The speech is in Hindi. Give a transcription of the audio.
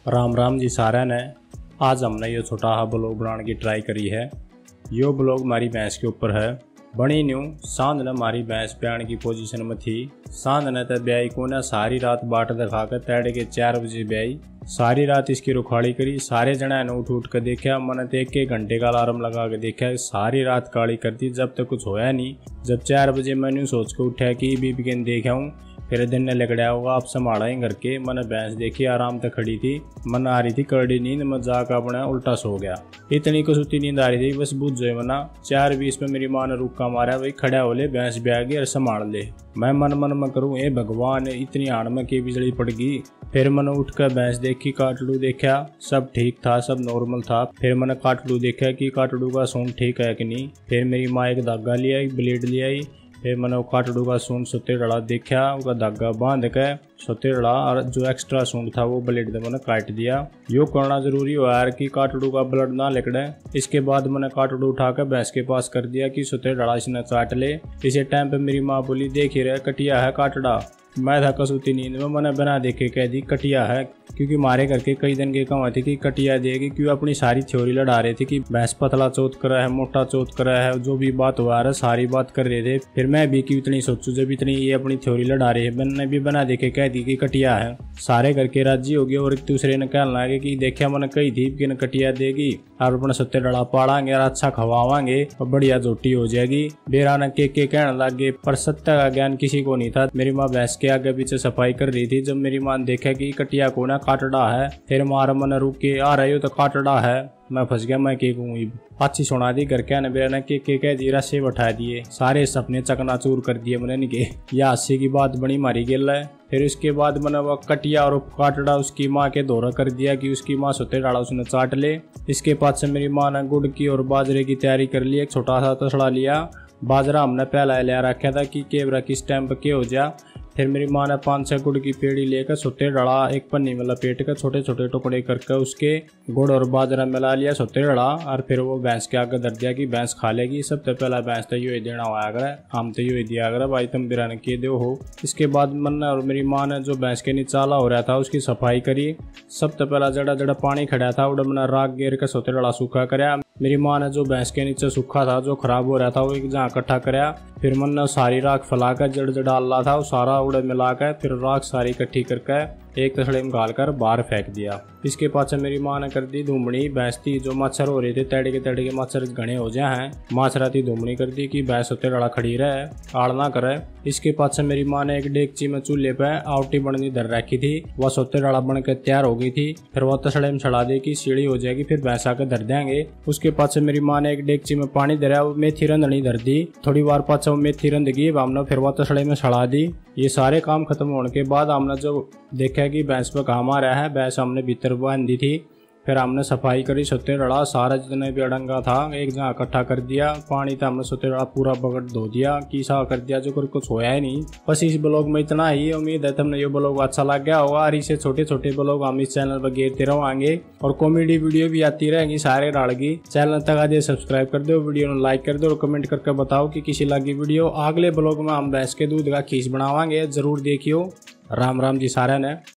राम राम जी सारे ने। आज हमने ये छोटा सा ब्लॉग बनाने की ट्राई करी है। यो ब्लॉग हमारी भैंस के ऊपर है। बनी न्यू सांध ने हमारी भैंस ब्याण की पोजीशन में थी। सांध ने तो ब्याई को ना सारी रात बाट दिखा कर तैड़े के 4 बजे ब्याई। सारी रात इसकी रुखाड़ी करी। सारे जना ने उठ के देखा। मैंने तो 1-1 घंटे का अलार्म लगा के देखा। सारी रात काली कर दी जब तक कुछ होया नहीं। जब 4 बजे मैंने सोच के उठा कि बीबी के देखा हूँ फिर दिन ने लगड़ा होगा आप संभाला ही घर के। मैंने भैंस देखी आराम तक खड़ी थी। मन आ रही थी करड़ी नींद में जाकर अपना उल्टा सो गया। इतनी कसुती नींद आ रही थी बस बुझ जाए मना। 4:20 में मेरी माँ ने रुका मारा भाई खड़ा हो ले भैंस ब्याह गई और संभाल ले। मैं मन में करूँ ए भगवान इतनी आड़ में की बिजली पड़ गई। फिर मैंने उठ कर भैंस देखी काटड़ू देखा सब ठीक था सब नॉर्मल था। फिर मैंने काटड़ू देखा कि काटड़ू का सूंड ठीक है कि नहीं। फिर मेरी माँ एक धागा ले आई ब्लेड ले आई। फिर मैंने वो काटड़ू का सूंड सुते डला देखा उसका धागा बांध के सुते डला और जो एक्स्ट्रा सूंड था वो ब्लेड से मैंने काट दिया। यो करना जरूरी हो यार कि काटड़ू का ब्लड ना लिकड़े। इसके बाद मैंने काटड़ू उठाकर भैंस के पास कर दिया कि सुते डला इसने काट ले। इसी टाइम पे मेरी माँ बोली देख ही रहे कटिया है काटड़ा। मैं था कसूती नींद में मैंने बिना देखे कह दी कटिया है क्योंकि मारे करके कई दिन के कमाए थे कि कटिया देगी। क्यों अपनी सारी थ्योरी लड़ा रहे थे कि भैंस पतला चौथ करा है मोटा चौथ करा है जो भी बात हुआ है सारी बात कर रहे थे। फिर मैं भी क्यों इतनी सोचूं जब इतनी ये अपनी थ्योरी लड़ा रही है। मैंने भी बना देखे कह दी कि कटिया है। सारे करके राजी हो गए और एक दूसरे ने कहना लगे कि देखा मैंने कही थी कि न कटिया देगी और अपने सत्ते डड़ा पाड़ांगे और अच्छा खवावांगे और बढ़िया जोटी हो जाएगी। बेरा न के कहने लगे पर सत्य का ज्ञान किसी को नहीं था। मेरी माँ भैंस के आगे पीछे सफाई कर रही थी। जब मेरी माँ ने देखा कि कटिया को ना काटड़ा है फिर मार मन रुक के आ रही हो तो काटड़ा है। मैं फंस गया मैं के कहूँ अच्छी सुना दी घर के बेरा ने के कह दी रस्से बैठा दिए सारे सपने चकनाचूर कर दिए मैंने के यह हास्य की बात बनी मारी गेल है। फिर उसके बाद मैंने वो कटिया और काटड़ा उसकी माँ के दौरा कर दिया कि उसकी माँ सुते डाला उसने चाट ले। इसके बाद से मेरी माँ ने गुड़ की और बाजरे की तैयारी कर ली। एक छोटा सा तसड़ा लिया बाजरा हमने पहला लिया रखा था कि केवरा किस टाइम पर के हो जा। फिर मेरी माँ ने 5-6 गुड़ की पेड़ी लेकर सुते डला एक पन्नी में लपेट कर छोटे छोटे टुकड़े करके उसके गुड़ और बाजरा मिला लिया सुते डला और फिर वो भैंस के आगे धर दिया कि भैंस खा लेगी। सबसे पहला भैंस तो यू ही देना हुआ अगर हम तो यू ही दिया अगर भाई तुम बिरा ने किए दो हो। इसके बाद मन और मेरी माँ ने जो भैंस के निचाला हो रहा था उसकी सफाई करी। सबसे पहला जड़ा जड़ा पानी खड़ा था उड़ा मैंने राग गेर के सुते डला सूखा कराया। मेरी माँ ने जो भैंस के नीचे सूखा था जो खराब हो रहा था वो एक जहाँ इकट्ठा कराया। फिर मैंने सारी राख फैलाकर जड़ जड़ डाला था वो सारा उड़े मिलाकर फिर राख सारी इकट्ठी करके एक तसड़े में डालकर बाहर फेंक दिया। इसके पास मेरी माँ ने कर दी धूमड़ी भैंस थी जो मच्छर हो रहे थे तैड़े के मच्छर घने हो जाए हैं माछरा थी धूमड़ी कर दी कि भैंस होते लड़ा खड़ी रहे आड़ ना करे। इसके पास मेरी माँ ने एक डेगची में चूल्हे पे आवटी बननी धर रखी थी वह सोते लड़ा बन के तैयार हो गई थी। फिर वह तसड़े में चढ़ा दी कि सीढ़ी हो जाएगी फिर भैंस आकर धर देंगे। उसके पास मेरी माँ ने एक डेगची में पानी धरा मेथी रंधनी धर दी। थोड़ी बार पास मेथी रंध गई हमने फिर वह तसड़े में चढ़ा दी। ये सारे काम खत्म होने के बाद हमने जो देखा कि भैंस पर काम आ रहा है भैंस हमने भीतर बांध दी थी। फिर हमने सफाई करी सुते डला सारा जितने भी अड़ंगा था एक जगह इकट्ठा कर दिया। पानी तो हमने सुते डला पूरा बगट धो दिया कीसा कर दिया जो कुछ होया ही नहीं। बस इस ब्लॉग में इतना ही। उम्मीद है तुमने ये ब्लॉग अच्छा लग गया होगा और इसे छोटे छोटे ब्लॉग हम इस चैनल पर घेरते रहेंगे और कॉमेडी वीडियो भी आती रहेंगी सारे डालगी। चैनल तक आगे सब्सक्राइब कर दो वीडियो लाइक कर दो और कमेंट करके बताओ कि किसी लगी वीडियो। अगले ब्लॉग में हम भैंस के दूध का खीस बनावांगे जरूर देखियो। राम राम जी सारे ने।